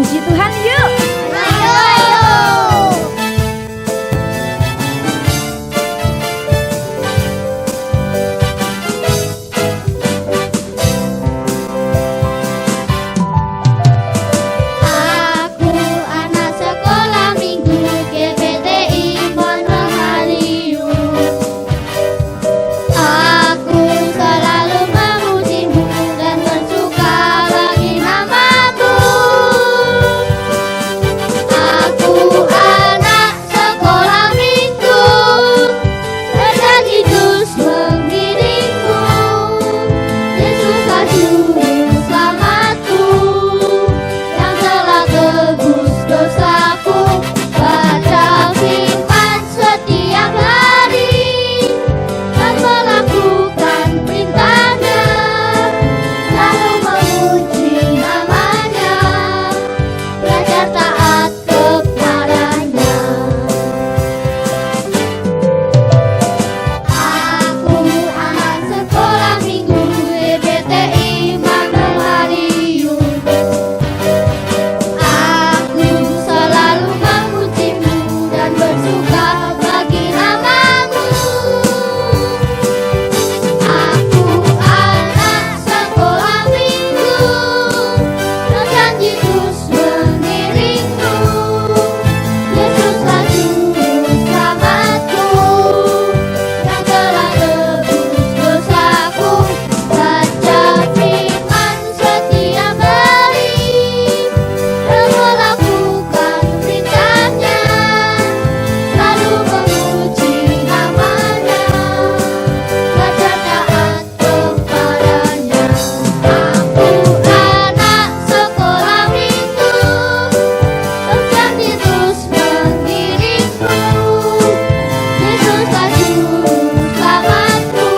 Puji Tuhan yuk. Ayo. Aku anak sekolah minggu GPTI Pondok Haliun. Aku selalu memujimu dan bersuka bagi namamu. Aku anak sekolah minggu, berjanji terus mengiringmu. Yesus Juru Selamatku, yang telah tebus dosaku. Baca firman setiap hari dan melakukan perintahnya, lalu memuji namanya, belajar taat kepadanya. Aku anak sekolah minggu GPTI Pondok Haliun. Aku selalu memujimu dan bersuka bagi namamu. Aku anak sekolah minggu, berjanji terus mengiringmu. Yesuslah Juru Selamatku, yang telah tebus dosaku. Baca firman setiap hari dan melakukan perintahnya, lalu memuji namanya, belajar taat kepadanya. Aku anak sekolah minggu, berjanji terus mengiringmu. Yesuslah Juru Selamatku,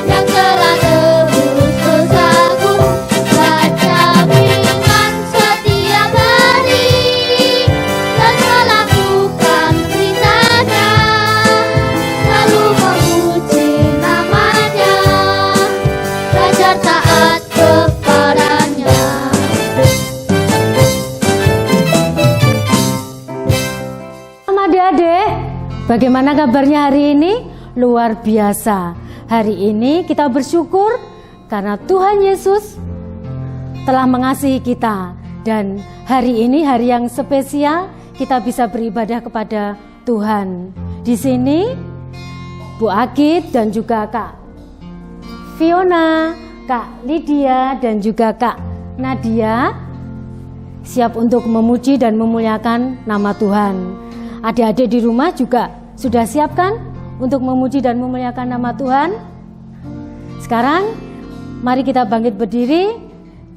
yang telah tebus dosaku. Baca firman setiap hari dan melakukan perintahnya, lalu memuji namanya, belajar taat kepadanya. Selamat adik-adik, bagaimana kabarnya hari ini? Luar biasa. Hari ini kita bersyukur karena Tuhan Yesus telah mengasihi kita. Dan hari ini hari yang spesial, kita bisa beribadah kepada Tuhan. Di sini Bu Agit dan juga Kak Fiona, Kak Lydia dan juga Kak Nadia siap untuk memuji dan memuliakan nama Tuhan. Adik-adik di rumah juga sudah siapkan untuk memuji dan memuliakan nama Tuhan? Sekarang mari kita bangkit berdiri,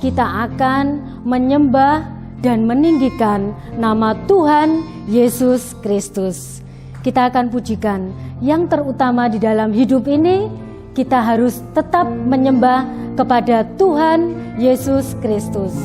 kita akan menyembah dan meninggikan nama Tuhan Yesus Kristus. Kita akan pujikan yang terutama di dalam hidup ini, kita harus tetap menyembah kepada Tuhan Yesus Kristus.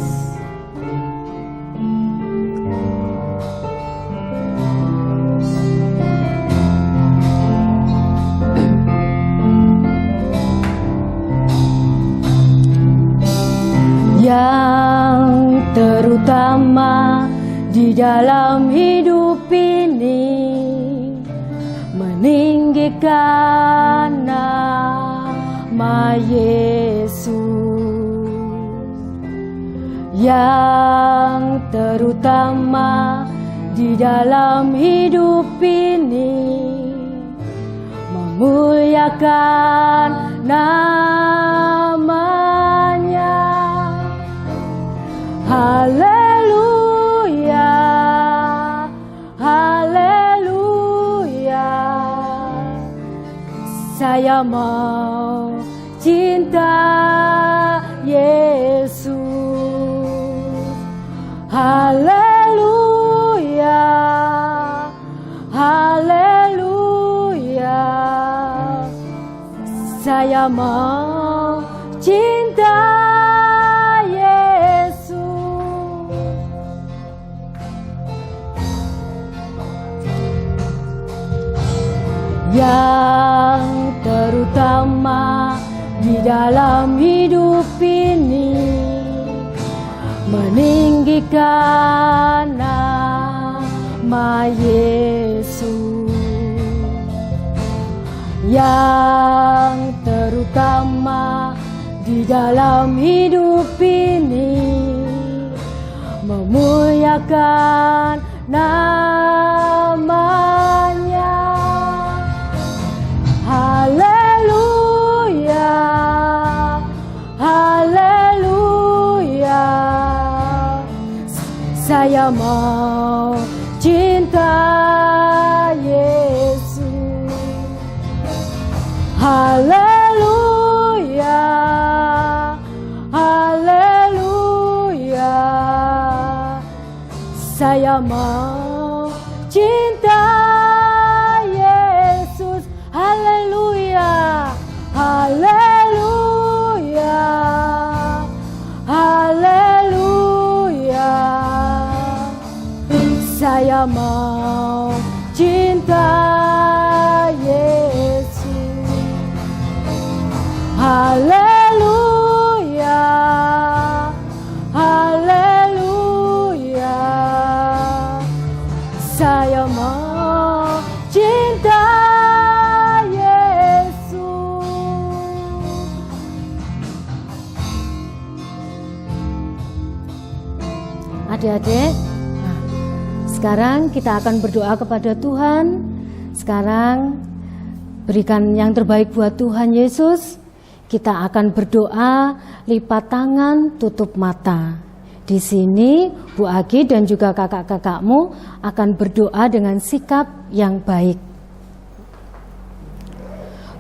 Yang terutama di dalam hidup ini, meninggikan nama Yesus. Yang terutama di dalam hidup ini, memuliakan namanya. Haleluya, haleluya. Saya mau cinta Yesus. Haleluya, haleluya. Saya mau cinta yang terutama di dalam hidup ini, meninggikan meninggikan nama Yesus yang terutama di dalam hidup ini, memuliakan namanya. Haleluya, haleluya, saya mau cinta Yesus. Haleluya, haleluya, saya mau cinta Yesus. Haleluya, haleluya, haleluya, saya mau cinta Yesus. Haleluya, haleluya, saya mau cinta Yesus. Adik-adik, sekarang kita akan berdoa kepada Tuhan. Sekarang berikan yang terbaik buat Tuhan Yesus. Kita akan berdoa, lipat tangan, tutup mata. Di sini Bu Agi dan juga kakak-kakakmu akan berdoa dengan sikap yang baik.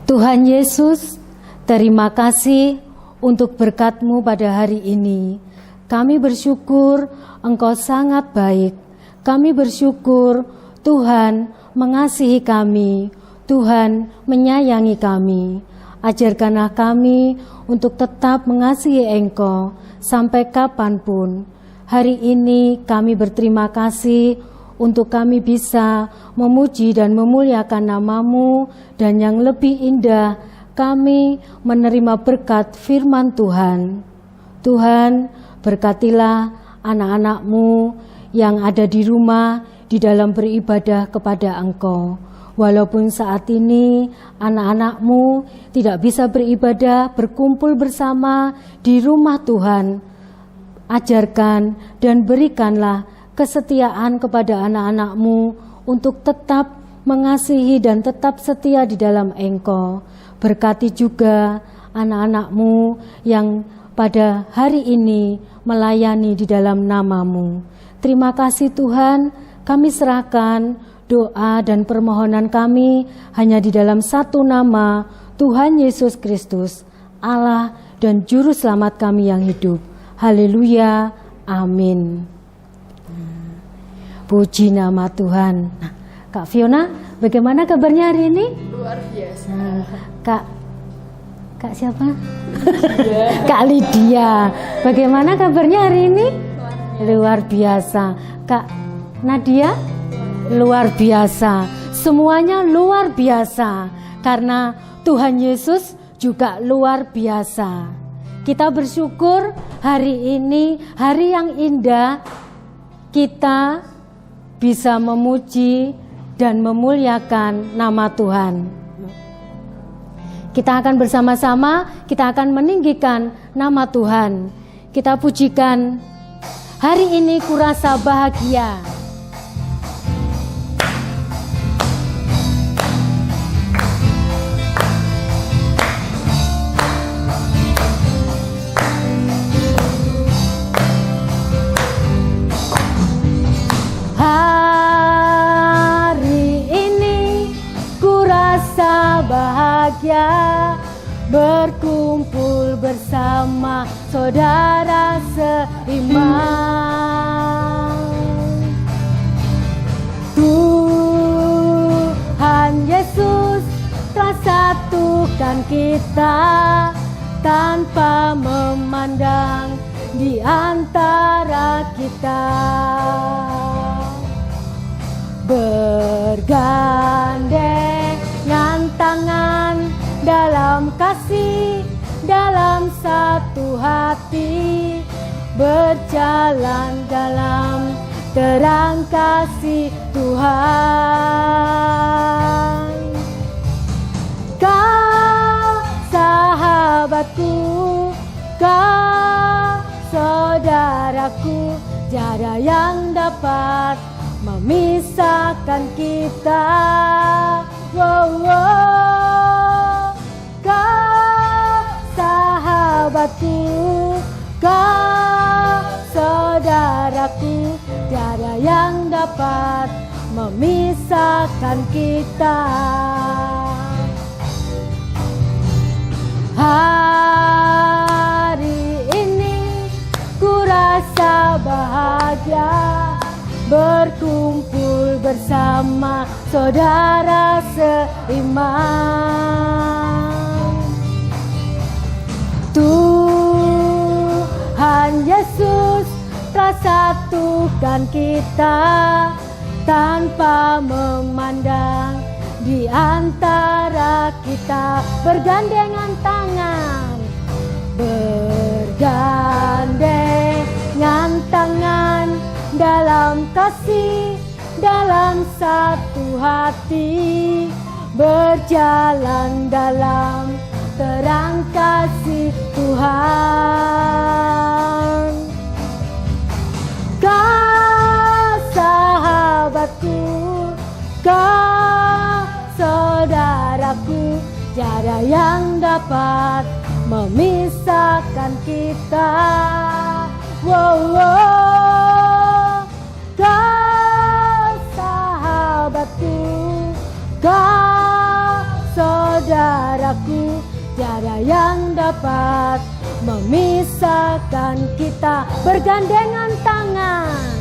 Tuhan Yesus, terima kasih untuk berkat-Mu pada hari ini. Kami bersyukur Engkau sangat baik. Kami bersyukur Tuhan mengasihi kami. Tuhan menyayangi kami. Ajarkanlah kami untuk tetap mengasihi Engkau sampai kapanpun. Hari ini kami berterima kasih untuk kami bisa memuji dan memuliakan nama-Mu, dan yang lebih indah, kami menerima berkat firman Tuhan. Tuhan, berkatilah anak-anak-Mu yang ada di rumah di dalam beribadah kepada Engkau. Walaupun saat ini anak-anak-Mu tidak bisa beribadah, berkumpul bersama di rumah Tuhan, ajarkan dan berikanlah kesetiaan kepada anak-anak-Mu untuk tetap mengasihi dan tetap setia di dalam Engkau. Berkati juga anak-anak-Mu yang pada hari ini melayani di dalam nama-Mu. Terima kasih Tuhan, kami serahkan doa dan permohonan kami hanya di dalam satu nama, Tuhan Yesus Kristus, Allah dan Juru Selamat kami yang hidup. Haleluya, amin. Puji nama Tuhan. Nah, Kak Fiona, bagaimana kabarnya hari ini? Luar biasa. Kak siapa? Kak Lydia. Bagaimana kabarnya hari ini? Luar biasa. Kak Nadia? Luar biasa. Semuanya luar biasa karena Tuhan Yesus juga luar biasa. Kita bersyukur hari ini hari yang indah, kita bisa memuji dan memuliakan nama Tuhan. Kita akan bersama-sama, kita akan meninggikan nama Tuhan. Kita pujikan, hari ini kurasa bahagia. Bahagia berkumpul bersama saudara seiman. Tuhan Yesus telah satukan kita tanpa memandang di antara kita. Bergandengan tangan dalam kasih, dalam satu hati, berjalan dalam terang kasih Tuhan. Kau sahabatku, kau saudaraku, tiada yang dapat memisahkan kita. Wow, wow. Kau sahabatku, kau saudaraku, tiada yang dapat memisahkan kita. Hari ini ku rasa bahagia berkumpul bersama saudara seiman. Tuhan Yesus telah satukan kita tanpa memandang di antara kita, bergandengan tangan, bergandengan tangan dalam kasih, dalam satu hati, berjalan dalam terang kasih Tuhan. Kau sahabatku, kau saudaraku, tiada yang dapat memisahkan kita. Wow, wow. Kau sahabatku, kau saudaraku, tiada yang dapat memisahkan kita, bergandengan tangan,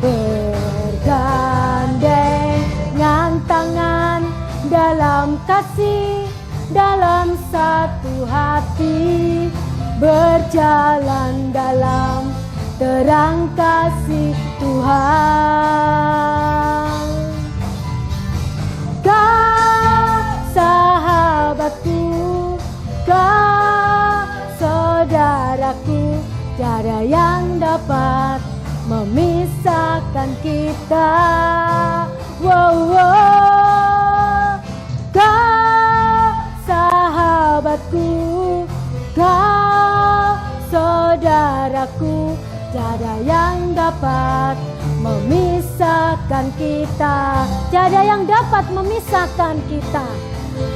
bergandengan tangan dalam kasih, dalam satu hati, berjalan dalam terang kasih Tuhan. Kau sahabatku, kau saudaraku, tiada yang dapat memisahkan kita. Wow, wow. Kau sahabatku, kau saudaraku, tiada yang dapat memisahkan kita. Tiada yang dapat memisahkan kita.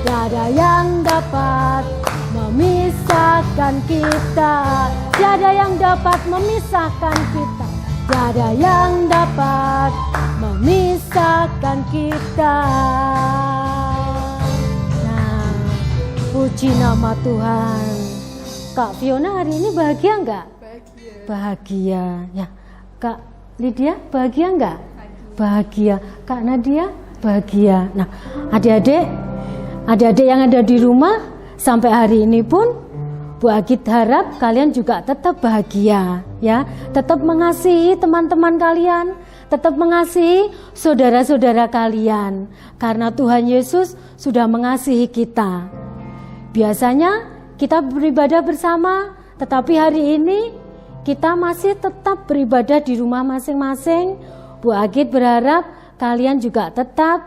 Tiada yang dapat memisahkan kita. Tiada yang dapat memisahkan kita. Tiada yang dapat memisahkan kita. Nah, puji nama Tuhan. Kak Fiona hari ini bahagia enggak? Bahagia. Ya, Kak Lydia bahagia enggak? Bahagia. Kak Nadia bahagia. Nah, adik-adik yang ada di rumah sampai hari ini pun Bu Agit harap kalian juga tetap bahagia, ya, tetap mengasihi teman-teman kalian, tetap mengasihi saudara-saudara kalian, karena Tuhan Yesus sudah mengasihi kita. Biasanya kita beribadah bersama, tetapi hari ini kita masih tetap beribadah di rumah masing-masing. Bu Agit berharap kalian juga tetap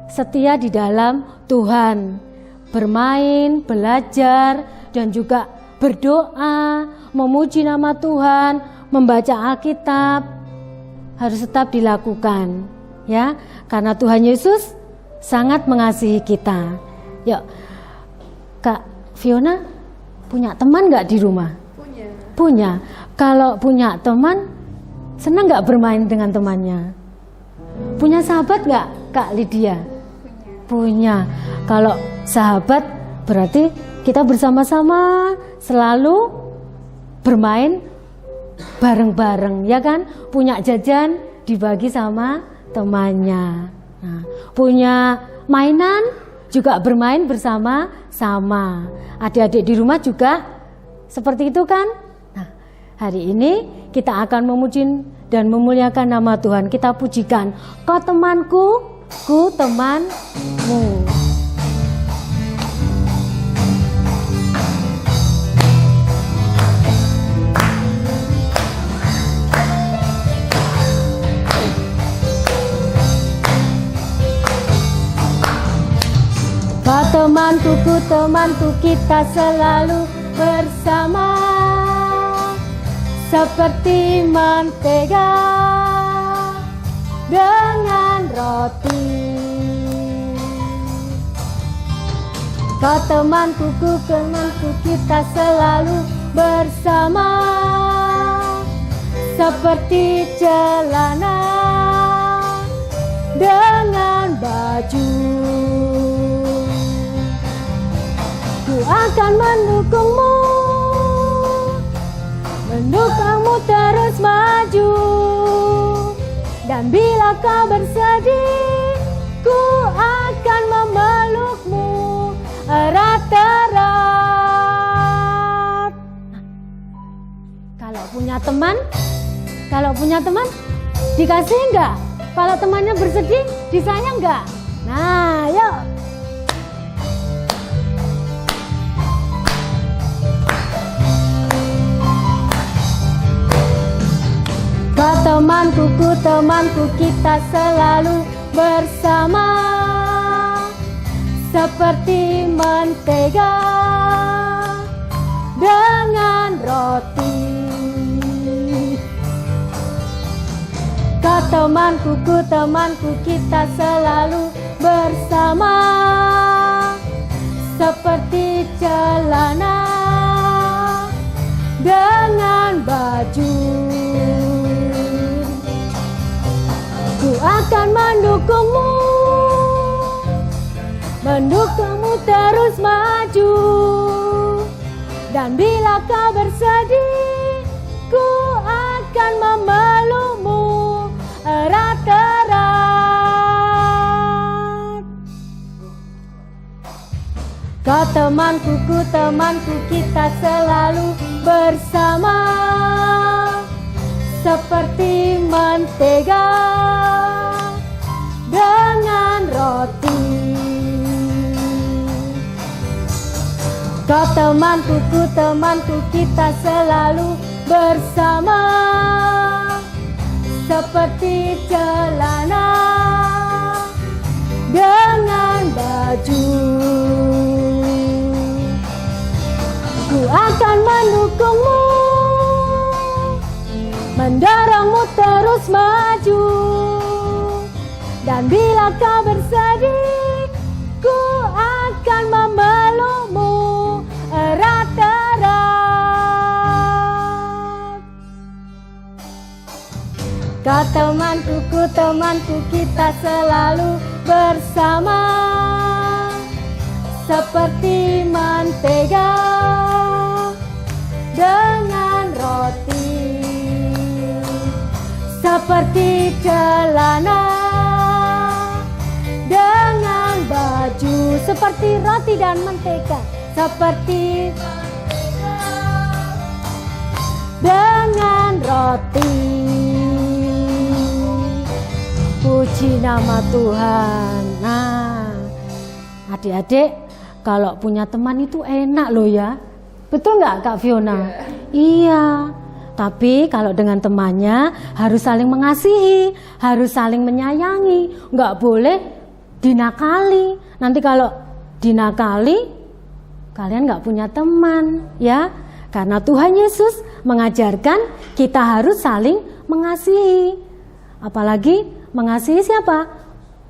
setia di dalam Tuhan, bermain, belajar, dan juga berdoa, memuji nama Tuhan, membaca Alkitab, harus tetap dilakukan, ya, karena Tuhan Yesus sangat mengasihi kita. Yuk, Kak Fiona punya teman nggak di rumah? Punya. Kalau punya teman, senang nggak bermain dengan temannya? Punya sahabat nggak, Kak Lydia? Punya. Kalau sahabat berarti kita bersama-sama selalu bermain bareng-bareng, ya kan? Punya jajan dibagi sama temannya. Nah, punya mainan juga bermain bersama-sama. Adik-adik di rumah juga seperti itu kan? Nah, hari ini kita akan memuji dan memuliakan nama Tuhan. Kita pujikan, kau temanku, ku temanmu. temanku kita selalu bersama, seperti mentega dengan roti. Kau temanku kita selalu bersama, seperti celana dengan baju. Ku akan mendukungmu terus maju. Dan bila kau bersedih, ku akan memelukmu erat-erat. Kalau punya teman, dikasih enggak? Kalau temannya bersedih, disayang enggak? Nah, yuk. Temanku kita selalu bersama, seperti mentega dengan roti. Kau temanku kita selalu bersama, seperti celana dengan baju. Ku akan mendukungmu terus maju. Dan bila kau bersedih, ku akan memelukmu erat-erat. Kau temanku kita selalu bersama, seperti mentega dengan roti. Kau temanku kita selalu bersama, seperti celana dengan baju. Ku akan mendukungmu, mendorongmu terus maju. Dan bila kau bersedih, ku akan memelukmu erat-erat. Kau temanku kita selalu bersama, seperti mentega dengan roti. Seperti celana dengan baju, seperti roti dan mentega, seperti dengan roti. Puji nama Tuhan. Nah, adik-adik, kalau punya teman itu enak loh ya. Betul nggak Kak Fiona? Iya. Tapi kalau dengan temannya harus saling mengasihi, harus saling menyayangi, nggak boleh dinakali. Nanti kalau dinakali, kalian nggak punya teman, ya. Karena Tuhan Yesus mengajarkan kita harus saling mengasihi. Apalagi mengasihi siapa?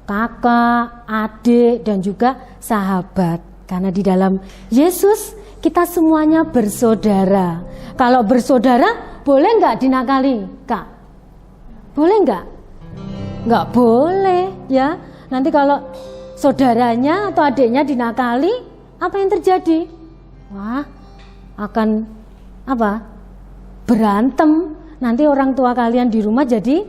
Kakak, adik, dan juga sahabat. Karena di dalam Yesus kita semuanya bersaudara. Kalau bersaudara, boleh nggak dinakali, Kak? Boleh nggak? Nggak boleh, ya. Nanti kalau saudaranya atau adiknya dinakali, apa yang terjadi? Wah, akan apa? Berantem. Nanti orang tua kalian di rumah jadi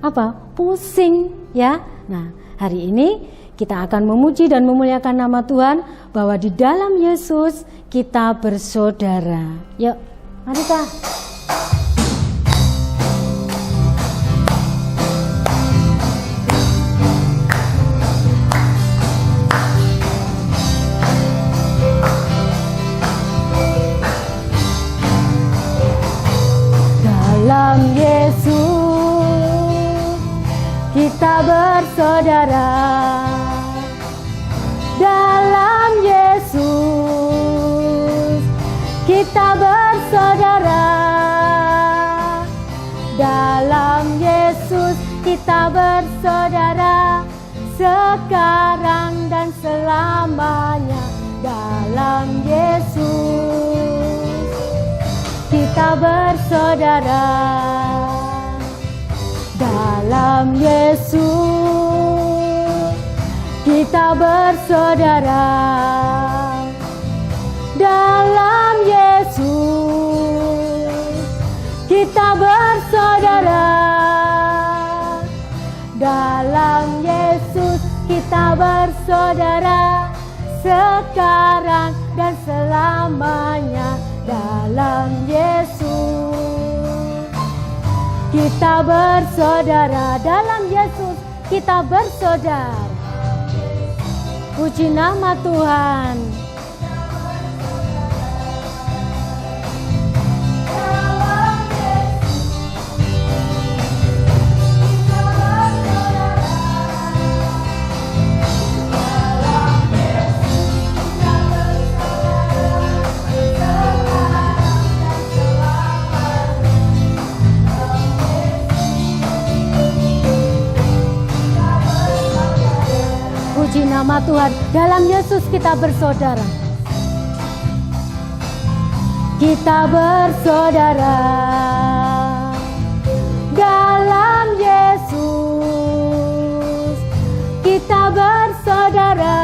apa? Pusing, ya. Nah, hari ini kita akan memuji dan memuliakan nama Tuhan bahwa di dalam Yesus kita bersaudara. Yuk, mari Kak. Dalam Yesus kita bersaudara. Dalam kita bersaudara. Dalam Yesus kita bersaudara, sekarang dan selamanya. Dalam Yesus kita bersaudara. Dalam Yesus kita bersaudara. Dalam Yesus kita bersaudara. Dalam Yesus kita bersaudara, sekarang dan selamanya. Dalam Yesus kita bersaudara. Dalam Yesus kita bersaudara. Puji nama Tuhan. Puji nama Tuhan. Dalam Yesus kita bersaudara. Kita bersaudara. Dalam Yesus kita bersaudara.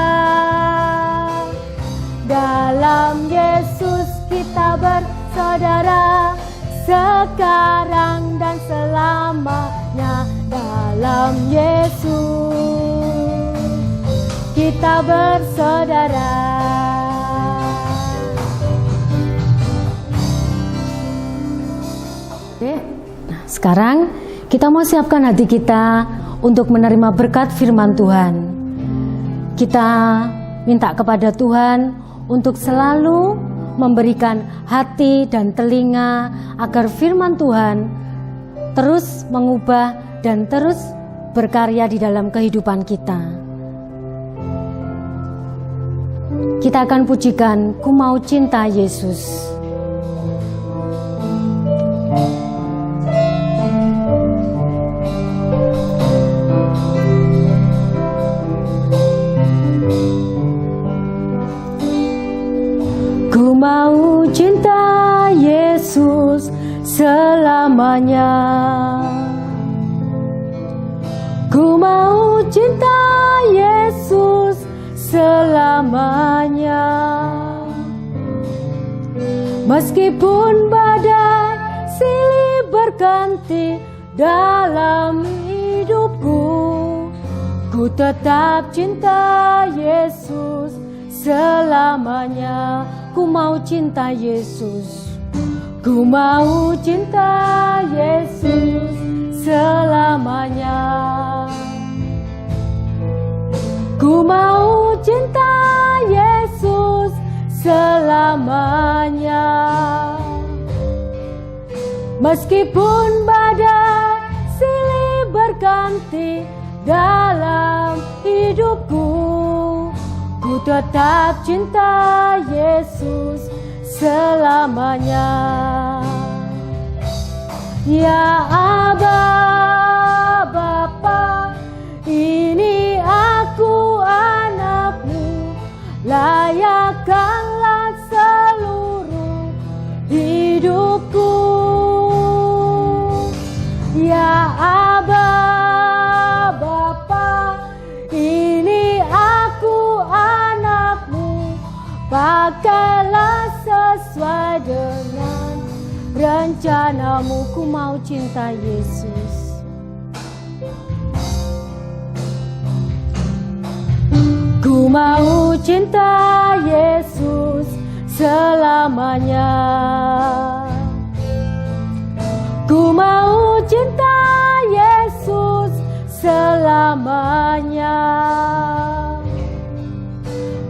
Dalam Yesus kita bersaudara, sekarang dan selamanya. Dalam Yesus kita bersaudara. Oke, nah sekarang kita mau siapkan hati kita untuk menerima berkat firman Tuhan. Kita minta kepada Tuhan untuk selalu memberikan hati dan telinga agar firman Tuhan terus mengubah dan terus berkarya di dalam kehidupan kita. Kita akan pujikan Ku Mau Cinta Yesus. Ku mau cinta Yesus selamanya. Ku mau cinta Yesus selamanya. Meskipun badai silih berganti dalam hidupku, ku tetap cinta Yesus selamanya. Ku mau cinta Yesus. Ku mau cinta Yesus selamanya. Ku mau cinta Yesus selamanya. Meskipun badai silih berganti dalam hidupku, ku tetap cinta Yesus selamanya. Ya Aba, Bapa, ini aku anakmu, layakkanlah seluruh hidupku. Ya Aba, Bapa, ini aku anakmu, pakailah sesuai dengan rencanamu. Ku mau cinta Yesus. Ku mau cinta Yesus selamanya. Ku mau cinta Yesus selamanya.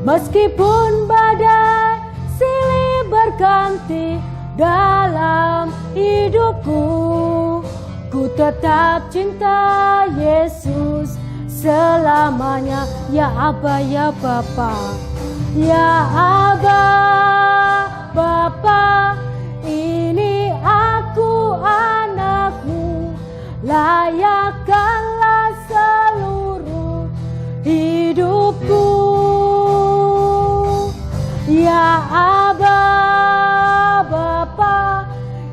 Meskipun badai silih berganti dalam hidupku, ku tetap cinta Yesus selamanya. Ya Aba, ya Bapa, ya Aba, Bapa, ini aku anakmu, layakkanlah seluruh hidupku. Ya Aba, Bapa,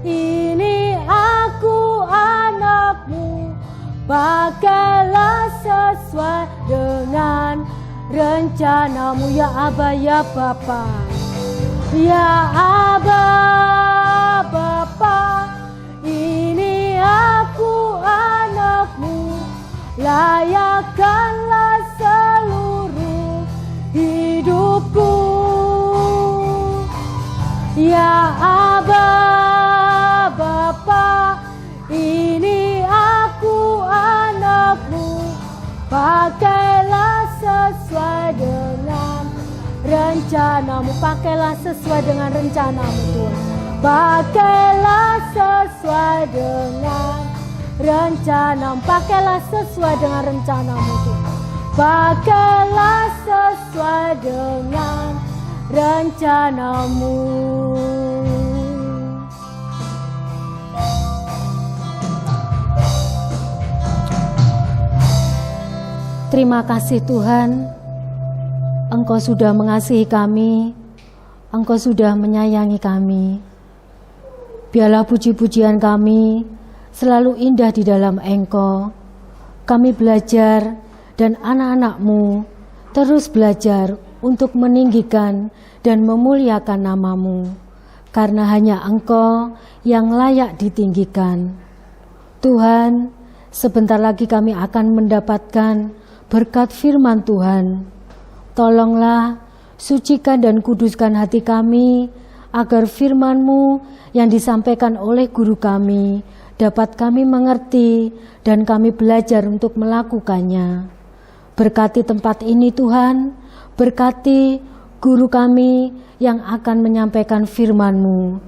ini aku anakmu, pakailah sesuai dengan rencanamu. Ya Aba, ya Bapa. Ya Aba, Bapa, ini aku anakmu, layakkanlah seluruh hidupku. Ya Aba, Bapa, ini aku anakmu, pakailah sesuai dengan rencanamu. Pakailah sesuai dengan rencanamu Tuhan. Pakailah sesuai dengan rencanamu. Pakailah sesuai dengan rencanamu Tuhan. Pakailah sesuai dengan rencanamu. Terima kasih Tuhan, Engkau sudah mengasihi kami, Engkau sudah menyayangi kami. Biarlah puji-pujian kami selalu indah di dalam Engkau. Kami belajar dan anak-anak-Mu terus belajar untuk meninggikan dan memuliakan nama-Mu, karena hanya Engkau yang layak ditinggikan. Tuhan, sebentar lagi kami akan mendapatkan berkat firman Tuhan. Tolonglah sucikan dan kuduskan hati kami, agar firman-Mu yang disampaikan oleh guru kami dapat kami mengerti dan kami belajar untuk melakukannya. Berkati tempat ini Tuhan, berkati guru kami yang akan menyampaikan firman-Mu.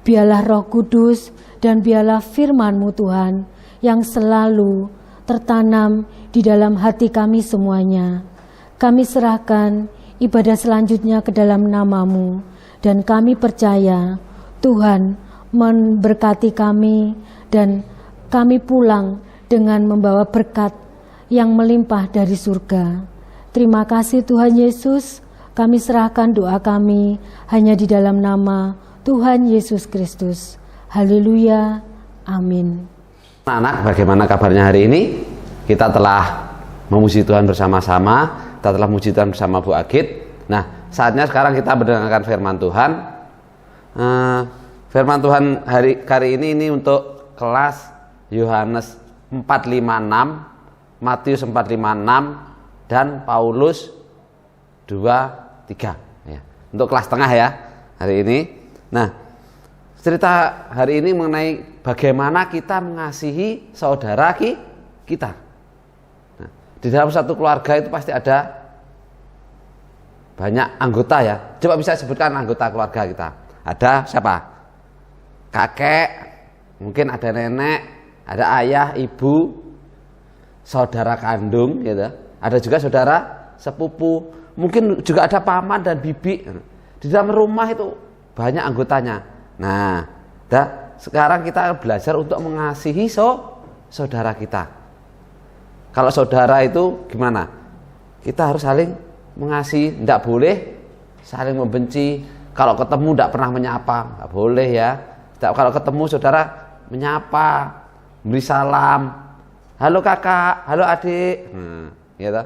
Biarlah Roh Kudus dan biarlah firman-Mu Tuhan yang selalu tertanam di dalam hati kami semuanya. Kami serahkan ibadah selanjutnya ke dalam nama-Mu, dan kami percaya Tuhan memberkati kami dan kami pulang dengan membawa berkat yang melimpah dari surga. Terima kasih Tuhan Yesus, kami serahkan doa kami hanya di dalam nama Tuhan Yesus Kristus. Haleluya, amin. Anak-anak, bagaimana kabarnya hari ini? Kita telah memuji Tuhan bersama-sama, kita telah memuji Tuhan bersama Bu Agit. Nah, saatnya sekarang kita mendengarkan firman Tuhan. Firman Tuhan hari ini untuk kelas Yohanes 4:5-6, Matius 4:5-6, dan Paulus 2:3. Ya, untuk kelas tengah ya hari ini. Nah, cerita hari ini mengenai bagaimana kita mengasihi saudara kita. Nah, di dalam satu keluarga itu pasti ada banyak anggota ya. Coba bisa sebutkan anggota keluarga kita. Ada siapa? Kakek, mungkin ada nenek, ada ayah, ibu, saudara kandung, gitu. Ada juga saudara sepupu, mungkin juga ada paman dan bibi. Di dalam rumah itu banyak anggotanya. Nah, sekarang kita belajar untuk mengasihi saudara kita. Kalau saudara itu gimana? Kita harus saling mengasihi, tidak boleh saling membenci. Kalau ketemu tidak pernah menyapa, nggak boleh ya. Kalau ketemu saudara menyapa, beri salam, halo kakak, halo adik, gitu.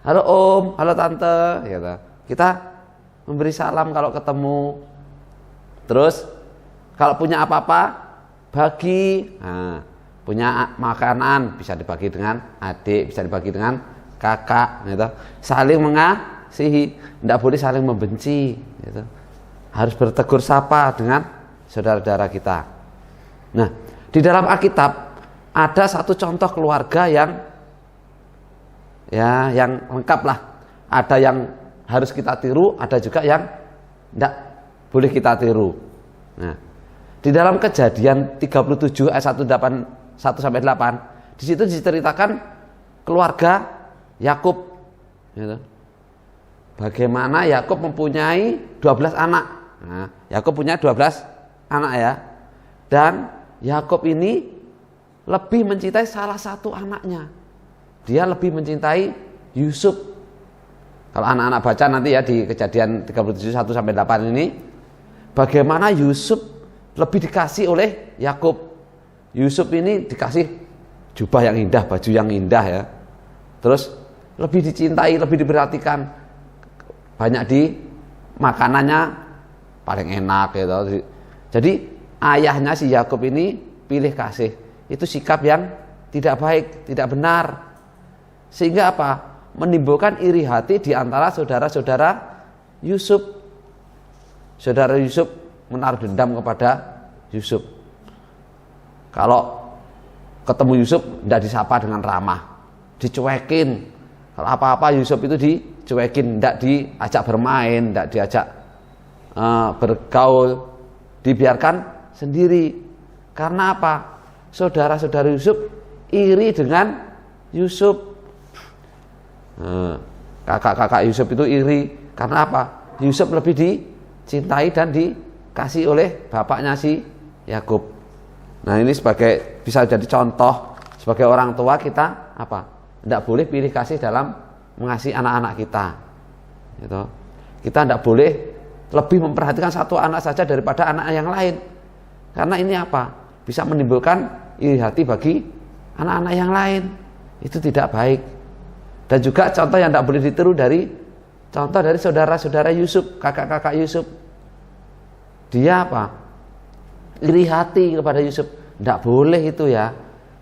Halo om, halo tante, gitu. Kita memberi salam kalau ketemu. Terus kalau punya apa-apa bagi, punya makanan bisa dibagi dengan adik, bisa dibagi dengan kakak, gitu. Saling mengasihi, tidak boleh saling membenci, gitu. Harus bertegur sapa dengan saudara-saudara kita. Nah, di dalam Alkitab ada satu contoh keluarga yang lengkap lah. Ada yang harus kita tiru, ada juga yang tidak boleh kita tiru. Nah, di dalam Kejadian 37 ayat 1-8, di situ diceritakan keluarga Yakub, gitu. Bagaimana Yakub mempunyai 12 anak. Nah, Yakub punya 12 anak ya. Dan Yakub ini lebih mencintai salah satu anaknya. Dia lebih mencintai Yusuf. Kalau anak-anak baca nanti ya di Kejadian 37 1 sampai 8 ini, bagaimana Yusuf lebih dikasih oleh Yakub. Yusuf ini dikasih jubah yang indah, baju yang indah ya. Terus lebih dicintai, lebih diperhatikan. Banyak di makanannya paling enak gitu. Jadi ayahnya si Yakub ini pilih kasih. Itu sikap yang tidak baik, tidak benar. Sehingga apa? Menimbulkan iri hati di antara saudara-saudara Yusuf. Saudara Yusuf menaruh dendam kepada Yusuf. Kalau ketemu Yusuf tidak disapa dengan ramah, dicuekin. Kalau apa-apa Yusuf itu dicuekin, tidak diajak bermain, tidak diajak bergaul, dibiarkan sendiri. Karena apa? Saudara-saudara Yusuf iri dengan Yusuf. Kakak-kakak Yusuf itu iri. Karena apa? Yusuf lebih dicintai dan dikasih oleh bapaknya si Yakub. Nah, ini bisa jadi contoh sebagai orang tua kita apa? Tidak boleh pilih kasih dalam mengasihi anak-anak kita. Gitu. Kita tidak boleh lebih memperhatikan satu anak saja daripada anak yang lain. Karena ini apa? Bisa menimbulkan iri hati bagi anak-anak yang lain. Itu tidak baik. Dan juga contoh yang tidak boleh ditiru contoh dari saudara-saudara Yusuf, kakak-kakak Yusuf. Dia apa? Iri hati kepada Yusuf. Tidak boleh itu ya.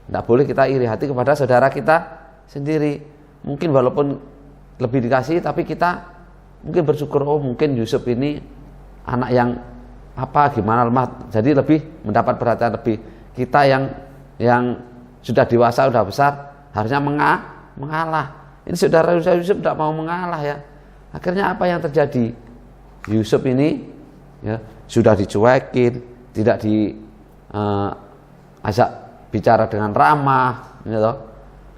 Tidak boleh kita iri hati kepada saudara kita sendiri. Mungkin walaupun lebih dikasih, tapi kita mungkin bersyukur, mungkin Yusuf ini anak yang gimana lemah, jadi lebih mendapat perhatian lebih. Kita yang sudah dewasa, sudah besar, harusnya mengalah. Ini saudara Yusuf tidak mau mengalah ya. Akhirnya apa yang terjadi? Yusuf ini ya, sudah dicuekin, tidak diajak bicara dengan ramah, gitu.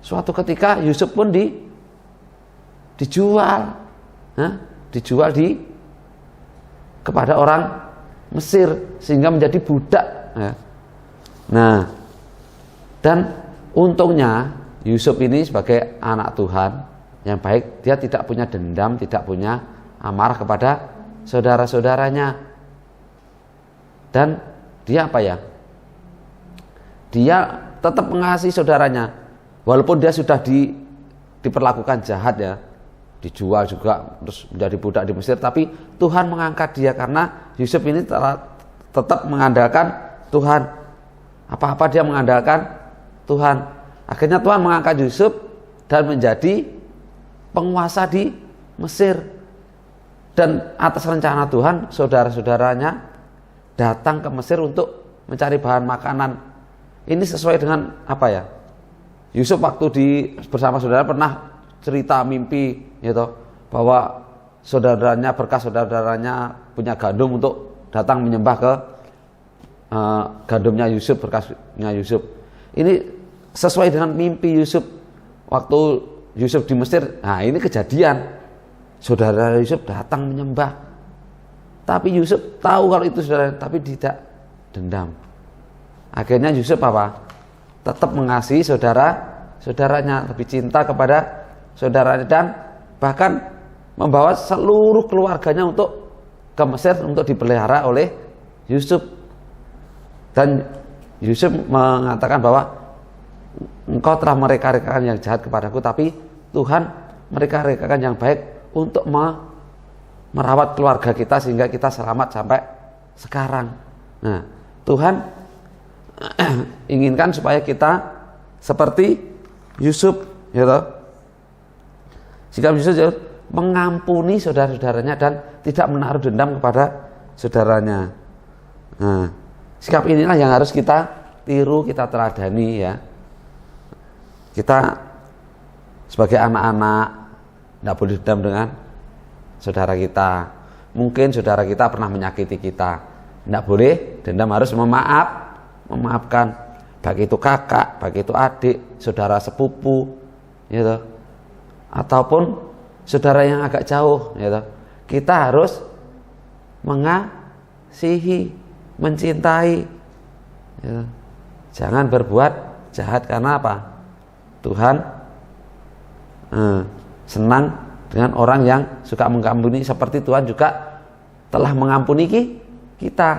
Suatu ketika Yusuf pun dijual. Dijual kepada orang Mesir sehingga menjadi budak ya. Nah, dan untungnya Yusuf ini sebagai anak Tuhan yang baik, dia tidak punya dendam, tidak punya amarah kepada saudara-saudaranya. Dan dia apa ya? Dia tetap mengasihi saudaranya walaupun dia sudah diperlakukan jahat ya. Dijual juga, terus menjadi budak di Mesir, tapi Tuhan mengangkat dia karena Yusuf ini tetap mengandalkan Tuhan. Apa-apa dia mengandalkan Tuhan. Akhirnya Tuhan mengangkat Yusuf dan menjadi penguasa di Mesir. Dan atas rencana Tuhan, saudara-saudaranya datang ke Mesir untuk mencari bahan makanan. Ini sesuai dengan apa ya? Yusuf waktu bersama saudara pernah cerita mimpi gitu, bahwa bekas saudaranya punya gandum untuk datang menyembah ke gandumnya Yusuf, berkasnya Yusuf. Ini sesuai dengan mimpi Yusuf waktu Yusuf di Mesir. Nah, ini kejadian saudara Yusuf datang menyembah, tapi Yusuf tahu kalau itu saudara, tapi tidak dendam. Akhirnya Yusuf apa? Tetap mengasihi saudaranya, lebih cinta kepada saudaranya, dan bahkan membawa seluruh keluarganya untuk ke Mesir untuk dipelihara oleh Yusuf. Dan Yusuf mengatakan bahwa engkau telah mereka-rekakan yang jahat kepadaku, tapi Tuhan mereka-rekakan yang baik untuk merawat keluarga kita sehingga kita selamat sampai sekarang. Nah, Tuhan inginkan supaya kita seperti Yusuf, gitu. Sikap Yusuf mengampuni saudara-saudaranya dan tidak menaruh dendam kepada saudaranya. Nah, sikap inilah yang harus kita tiru, kita teladani ya. Kita sebagai anak-anak tidak boleh dendam dengan saudara kita. Mungkin saudara kita pernah menyakiti kita, tidak boleh dendam, harus memaafkan. Baik itu kakak, baik itu adik, saudara sepupu, gitu. Ataupun saudara yang agak jauh, gitu. Kita harus mengasihi, mencintai. Ya. Jangan berbuat jahat karena apa? Tuhan senang dengan orang yang suka mengampuni, seperti Tuhan juga telah mengampuni kita.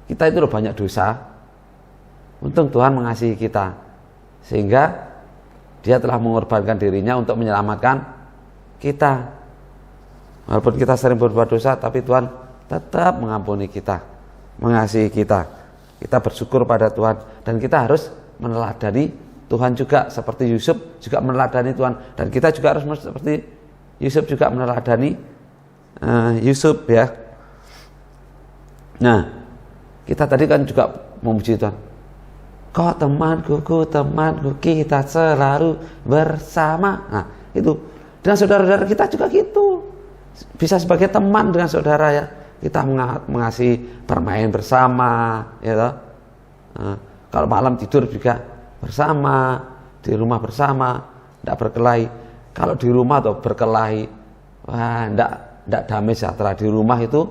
Kita itu loh banyak dosa. Untung Tuhan mengasihi kita, sehingga Dia telah mengorbankan dirinya untuk menyelamatkan kita. Walaupun kita sering berbuat dosa, tapi Tuhan tetap mengampuni kita, mengasihi kita. Kita bersyukur pada Tuhan, dan kita harus meneladani Tuhan juga, seperti Yusuf juga meneladani Tuhan, dan kita juga harus seperti Yusuf juga meneladani Yusuf, ya. Nah, kita tadi kan juga memuji Tuhan. Kau temanku, kita selalu bersama. Nah, itu dengan saudara-saudara kita juga gitu. Bisa sebagai teman dengan saudara, ya. Kita mengasihi bermain bersama, ya toh. Kalau malam tidur juga bersama, di rumah bersama, tidak berkelahi. Kalau di rumah tuh berkelahi, wah, tidak damai sejahtera. Di rumah itu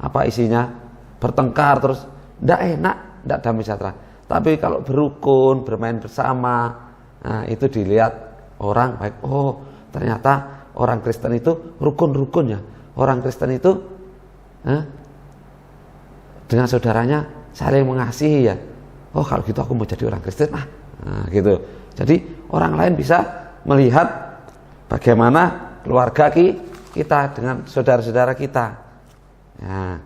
apa isinya? Bertengkar terus, tidak enak, tidak damai sejahtera. Tapi kalau berukun, bermain bersama, nah, itu dilihat orang baik. Oh, ternyata orang Kristen itu rukun-rukun, ya. Orang Kristen itu dengan saudaranya saling mengasihi, ya. Oh, kalau gitu aku mau jadi orang Kristen, nah, gitu. Jadi orang lain bisa melihat bagaimana keluarga kita dengan saudara-saudara kita. Nah,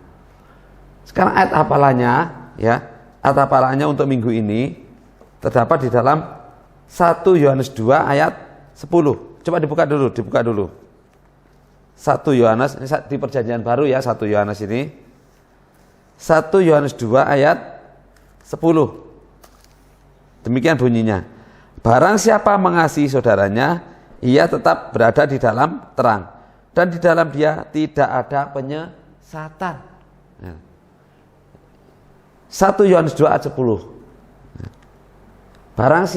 sekarang ayat hafalanya, ya. Ayat hafalanya untuk minggu ini terdapat di dalam 1 Yohanes 2 ayat 10. Coba dibuka dulu. 1 Yohanes, ini di perjanjian baru, ya, 1 Yohanes ini. 1 Yohanes 2 ayat 10. Demikian bunyinya. Barang siapa mengasihi saudaranya, ia tetap berada di dalam terang, dan di dalam dia tidak ada penyesatan. 1 Yohanes 2 ayat 10. Barang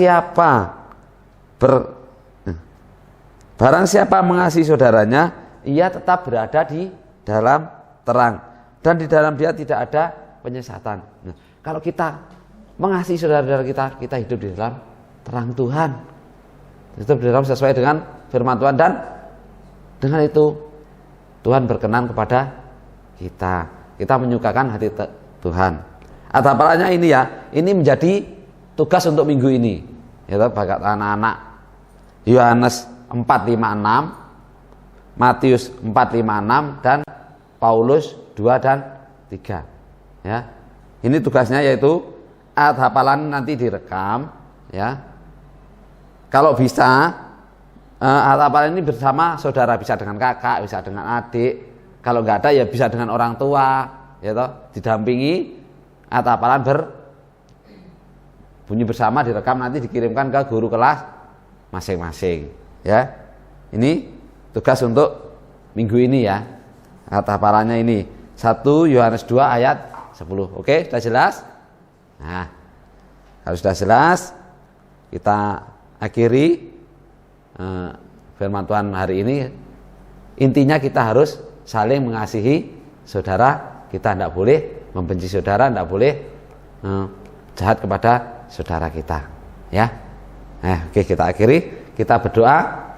siapa mengasihi saudaranya, ia tetap berada di dalam terang, dan di dalam dia tidak ada penyesatan. Nah, kalau kita mengasihi saudara-saudara kita hidup di dalam terang Tuhan, hidup di dalam sesuai dengan firman Tuhan, dan dengan itu Tuhan berkenan kepada kita. Kita menyukakan hati Tuhan. Atau apalanya ini, ya, ini menjadi tugas untuk minggu ini, ya, bagi anak-anak. Yohanes 4:5-6, Matius 4:5-6, dan Paulus 2 dan 3, ya. Ini tugasnya, yaitu ayat hafalan nanti direkam, ya. Kalau bisa ayat hafalan ini bersama saudara, bisa dengan kakak, bisa dengan adik. Kalau nggak ada, ya bisa dengan orang tua, ya toh, didampingi. Ayat hafalan berbunyi bersama, direkam, nanti dikirimkan ke guru kelas masing-masing, ya. Ini tugas untuk minggu ini, ya. Ayat hafalannya ini 1 Yohanes 2 ayat 10. Oke, sudah jelas? Nah, kalau sudah jelas, kita akhiri firman Tuhan hari ini. Intinya kita harus saling mengasihi saudara kita, tidak boleh membenci saudara, tidak boleh jahat kepada saudara kita, ya. Nah, oke, kita akhiri, kita berdoa.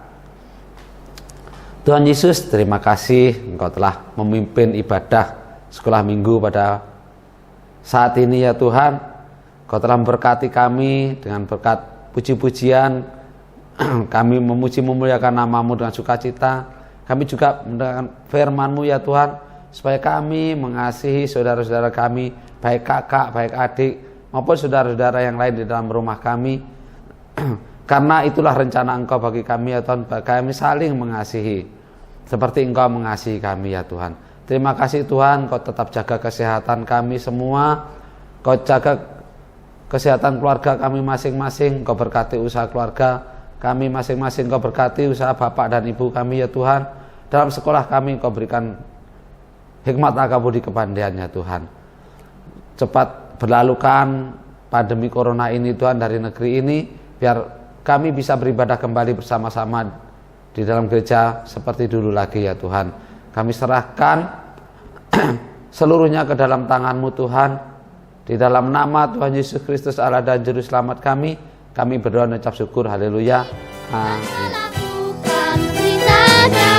Tuhan Yesus, terima kasih Engkau telah memimpin ibadah sekolah minggu pada saat ini, ya Tuhan. Engkau telah memberkati kami dengan berkat puji-pujian. Kami memuji memuliakan nama-Mu dengan sukacita. Kami juga mendengarkan firman-Mu, ya Tuhan, supaya kami mengasihi saudara-saudara kami, baik kakak, baik adik, maupun saudara-saudara yang lain di dalam rumah kami. Karena itulah rencana Engkau bagi kami, ya Tuhan, kami saling mengasihi seperti Engkau mengasihi kami, ya Tuhan. Terima kasih Tuhan, Kau tetap jaga kesehatan kami semua, Kau jaga kesehatan keluarga kami masing-masing, Kau berkati usaha keluarga kami masing-masing, Kau berkati usaha bapak dan ibu kami, ya Tuhan. Dalam sekolah kami Kau berikan hikmat akal budi kepandaian, ya Tuhan. Cepat berlalukan pandemi corona ini, Tuhan, dari negeri ini, biar kami bisa beribadah kembali bersama-sama di dalam gereja seperti dulu lagi, ya Tuhan. Kami serahkan seluruhnya ke dalam tangan-Mu Tuhan. Di dalam nama Tuhan Yesus Kristus Allah dan Juru Selamat kami berdoa dan ucap syukur. Haleluya. Amin. Lakukan perintah